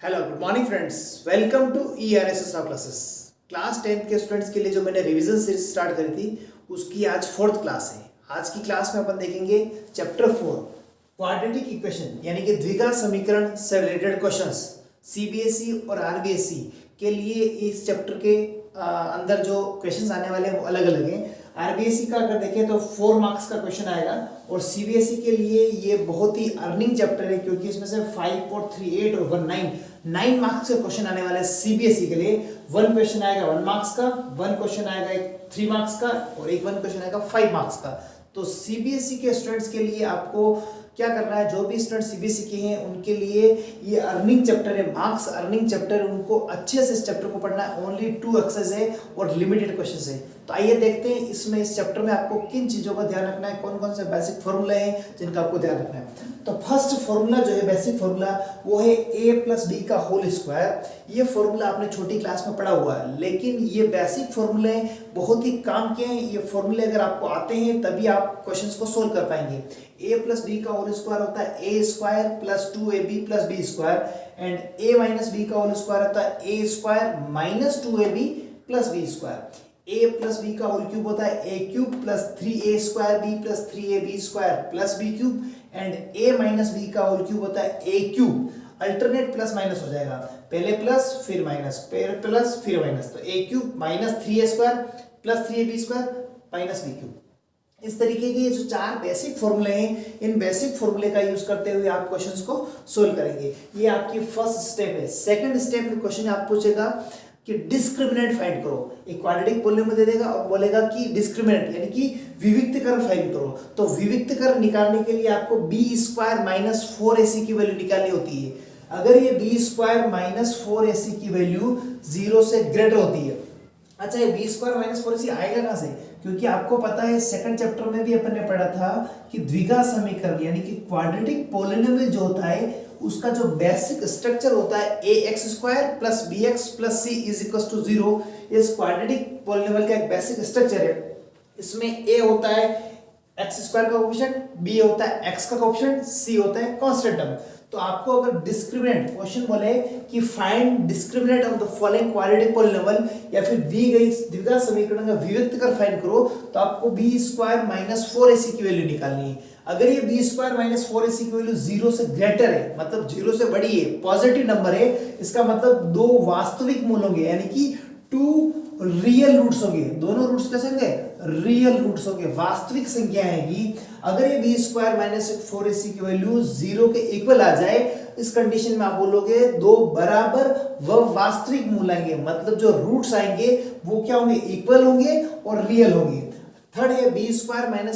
Hello good morning friends, welcome to ERSS classes. Class 10th के students के लिए जो मैंने रिवीजन सीरीज स्टार्ट करी थी उसकी आज 4th क्लास है। आज की क्लास में अपन देखेंगे चैप्टर 4 क्वाड्रेटिक इक्वेशन यानी कि द्विघात समीकरण से रिलेटेड क्वेश्चंस। CBSE और RBSE के लिए इस चैप्टर के अंदर जो क्वेश्चंस आने वाले हैं वो अलग अलग हैं। RBSE का अगर देखें तो 4 मार्क्स का क्वेश्चन आएगा और CBSE के लिए ये बहुत ही अर्निंग चैप्टर है क्योंकि इसमें से 5 और 3 8 और 9 मार्क्स के क्वेश्चन आने वाले हैं। CBSE के लिए 1 क्वेश्चन आएगा 1 मार्क्स का, 1 क्वेश्चन आएगा एक 3 मार्क्स का और एक 1 क्वेश्चन आएगा 5 मार्क्स का। तो CBSE के स्टूडेंट्स के लिए आपको क्या करना है, जो भी स्टूडेंट CBSE के हैं उनके लिए ये अर्निंग चैप्टर है, मार्क्स अर्निंग चैप्टर, उनको अच्छे से इस चैप्टर को पढ़ना है। ओनली 2 एक्सरसाइज है और लिमिटेड क्वेश्चंस है। तो आइए देखते हैं इसमें इस चैप्टर में आपको किन चीज़ों का ध्यान रखना है, कौन कौन से बेसिक फॉर्मूले हैं जिनका आपको ध्यान रखना है। तो फर्स्ट फॉर्मूला जो है बेसिक फॉर्मूला वो है a+b का होल स्क्वायर। ये फॉर्मूला आपने छोटी क्लास में पढ़ा हुआ है, लेकिन ये बेसिक फॉर्मूले बहुत ही काम के हैं। ये फॉर्मूले अगर आपको आते हैं तभी आप क्वेश्चंस को सोल्व कर पाएंगे। a+b का होल स्क्वायर होता है a² + 2ab + b² and a-b का होल स्क्वायर होता है a² - 2ab + b²। a+b का होल क्यूब होता है a³ + 3a²b + 3ab² + b³ and a-b का होल क्यूब होता है a³ अल्टरनेट प्लस माइनस हो जाएगा, पहले प्लस फिर माइनस, पहले प्लस फिर माइनस। तो a³ - 3a² + 3ab² - b³। इस तरीके के जो 4 बेसिक फॉर्मूले हैं, इन बेसिक फॉर्मूले का यूज करते हुए आप क्वेश्चंस को सोल्व करेंगे। ये आपकी फर्स्ट स्टेप है। सेकंड स्टेप में क्वेश्चन आप पूछेगा कि डिस्क्रिमिनेंट फाइंड करो। एक क्वाड्रेटिक पॉलिनोमियल दे देगा और बोलेगा कि डिस्क्रिमिनेंट यानी कि विविक्तकर फाइंड करो। तो विविक्तकर निकालने के लिए आपको b² - 4ac की वैल्यू निकालनी होती है। अगर ये b² - 4ac की वैल्यू 0 से ग्रेटर होती है, अच्छा ये b² - 4ac आएगा कहां से? क्योंकि आपको पता है सेकंड चैप्टर में भी अपन ने पढ़ा था कि द्विघात समीकरण यानी कि क्वाड्रेटिक पॉलिनोमियल जो होता है उसका जो बेसिक स्ट्रक्चर होता है ax² + bx + c = 0। इस क्वाड्रेटिक पॉलिनोमियल का एक बेसिक स्ट्रक्चर है। इसमें a होता है x² का कोएफिशिएंट, b होता है x का कोएफिशिएंट, c होता है कांस्टेंट टर्म। तो आपको अगर डिस्क्रिमिनेंट क्वेश्चन बोले कि find discriminant of the following quadratic polynomial या फिर दी गई द्विघात समीकरण का विविक्तकर फाइंड करो, तो आपको b² - 4ac की वैल्यू निकालनी है। अगर ये b² - 4ac की वैल्यू 0 से ग्रेटर है, मतलब 0 से बड़ी है, पॉजिटिव नंबर है, इसका मतलब 2 वास्तविक मूल होंगे यानी कि 2 रियल रूट्स होंगे। दोनों रूट्स कैसे होंगे? रियल रूट्स होंगे, वास्तविक संख्या आएगी। अगर ये b² - 4ac की वैल्यू 0 के इक्वल आ जाए, इस कंडीशन में आप बोलोगे 2 बराबर व वास्तविक मूल आएंगे, मतलब जो रूट्स आएंगे वो क्या होंगे? इक्वल होंगे और रियल होंगे। थर्ड है b² -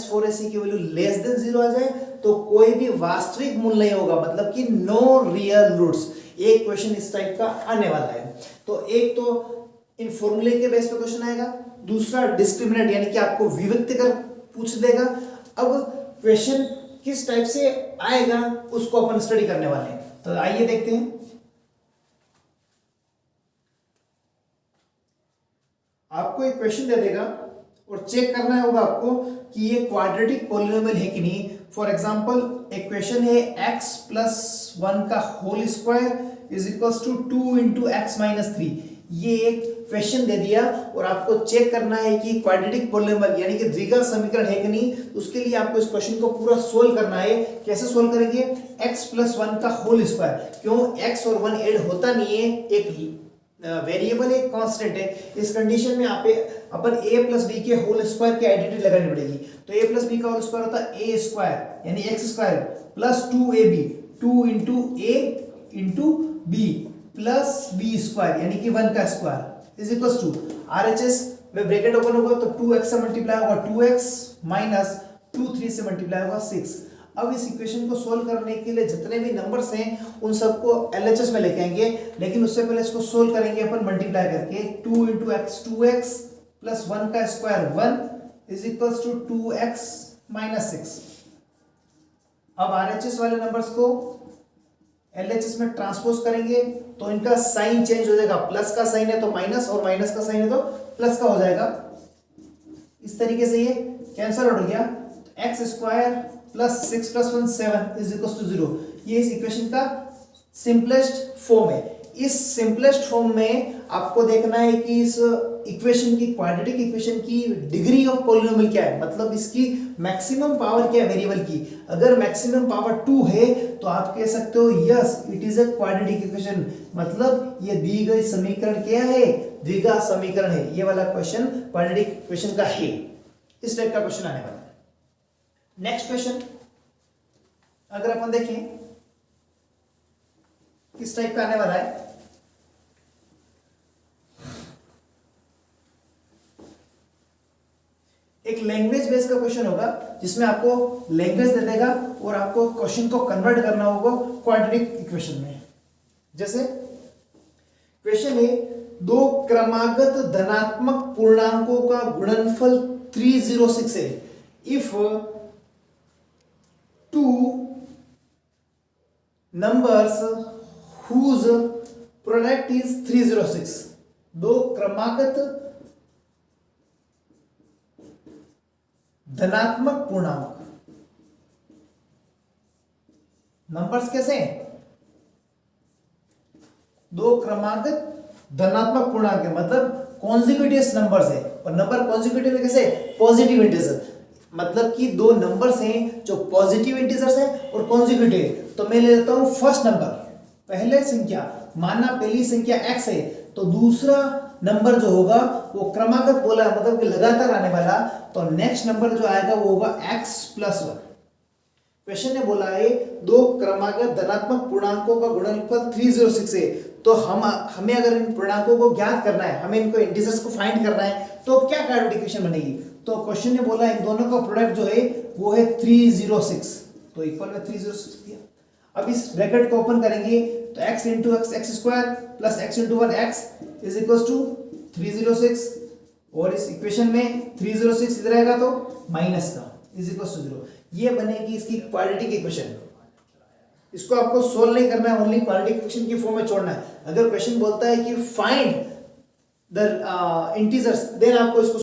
4ac की वैल्यू लेस देन 0 आ जाए तो कोई भी वास्तविक मूल नहीं होगा, मतलब कि नो रियल रूट्स। एक क्वेश्चन इस टाइप का आने वाला है। तो एक तो इन फॉर्मूले के बेस पे क्वेश्चन आएगा, दूसरा डिस्क्रिमिनेंट यानी कि आपको विविक्त कर पूछ देगा। अब क्वेश्चन किस टाइप से आएगा उसको अपन स्टडी करने वाले हैं। तो आइए देखते हैं। आपको एक क्वेश्चन दे देगा और चेक करना होगा आपको कि ये क्वाड्रेटिक पॉलिनोमियल है कि नहीं। फॉर एग्जांपल एक क्वेश्चन है x + 1 का होल स्क्वायर = 2 × x - 3। ये एक क्वेश्चन दे दिया और आपको चेक करना है कि क्वाड्रेटिक पॉलिनोमियल यानी कि द्विघात समीकरण है कि नहीं। उसके लिए आपको इस क्वेश्चन को पूरा सोल्व करना है। कैसे सोल्व करेंगे? x + 1 का होल स्क्वायर, क्यों x और 1 ऐड होता नहीं है, एक वेरिएबल है, कांस्टेंट है। इस कंडीशन में अपन a + b के होल स्क्वायर की आइडेंटिटी लगानी पड़ेगी। तो a + b का होल स्क्वायर होता है a² यानी x² + 2ab 2 × a × b + b² यानी कि 1 का स्क्वायर = RHS में ब्रैकेट ओपन होगा तो 2x से मल्टीप्लाई होगा 2x - 2 3 से मल्टीप्लाई होगा 6। अब इस इक्वेशन को सोल्व करने के लिए जितने भी नंबर्स हैं उन सबको LHS में लेके आएंगे, लेकिन उससे पहले इसको सोल्व करेंगे अपन मल्टीप्लाई करके। 2 × x 2x + 1 का स्क्वायर 1 = 2x - 6। अब RHS वाले नंबर्स को LHS में ट्रांसपोज करेंगे तो इनका साइन चेंज हो जाएगा, प्लस का साइन है तो माइनस और माइनस का साइन है तो प्लस का हो जाएगा। इस तरीके से ये कैंसिल आउट हो गया। x² + 6 + 1 7 = 0। ये इस इक्वेशन का सिंपलेस्ट फॉर्म है। इस सिंपलेस्ट फॉर्म में आपको देखना है कि इस इक्वेशन की, क्वाड्रेटिक इक्वेशन की डिग्री ऑफ पॉलिनोमियल क्या है, मतलब इसकी मैक्सिमम पावर क्या है वेरिएबल की। अगर मैक्सिमम पावर 2 है तो आप कह सकते हो yes it is a quadratic equation, मतलब ये दी गई समीकरण क्या है, द्विघात समीकरण है। ये वाला क्वेश्चन क्वाड्रेटिक इक्वेशन का है। इस टाइप का क्वेश्चन आने वाला है। नेक्स्ट क्वेश्चन अगर अपन देखें किस टाइप का आने वाला है, एक लैंग्वेज बेस्ड का क्वेश्चन होगा जिसमें आपको लैंग्वेज दे देगा और आपको क्वेश्चन को कन्वर्ट करना होगा क्वाड्रेटिक इक्वेशन में। जैसे क्वेश्चन है, दो क्रमागत धनात्मक पूर्णांकों का गुणनफल 306 है। If two numbers whose product is 306, दो क्रमागत धनात्मक पूर्णांक, नंबर्स कैसे हैं, दो क्रमागत धनात्मक पूर्णांक है, मतलब कॉन्जिक्यूटिव नंबर्स है। और नंबर कॉन्जिक्यूटिव कैसे, पॉजिटिव इंटीजर, मतलब कि दो नंबर्स हैं जो पॉजिटिव इंटीजर्स है और कॉन्जिक्यूटिव। तो मैं ले लेता हूं फर्स्ट नंबर, पहले संख्या, माना पहली संख्या x है तो दूसरा नंबर जो होगा वो क्रमागत बोला है, मतलब कि लगातार आने वाला। तो नेक्स्ट नंबर जो आएगा वो होगा x + 1। क्वेश्चन ने बोला है दो क्रमागत धनात्मक पूर्णांकों का गुणनफल 306 है। तो हमें अगर इन पूर्णांकों को ज्ञात करना है, हमें इनको इंटीजर्स को फाइंड करना है, तो क्या क्वाड्रेटिक इक्वेशन बनेगी। तो क्वेश्चन ने बोला इन दोनों का प्रोडक्ट जो है वो है 306, तो इक्वल में 306 दिया। अब इस ब्रैकेट को ओपन करेंगे तो x into x square plus x into 1x is equal to 306, और इस इक्वेशन में 306 इधर आएगा तो माइनस का इज इक्वल टू 0। ये बनेगी इसकी क्वाड्रेटिक इक्वेशन। इसको आपको सोल्व नहीं करना है, ओनली क्वाड्रेटिक इक्वेशन की फॉर्म में छोड़ना है। अगर क्वेश्चन बोलता है कि फाइंड द इंटीजर्स, देन आपको इसको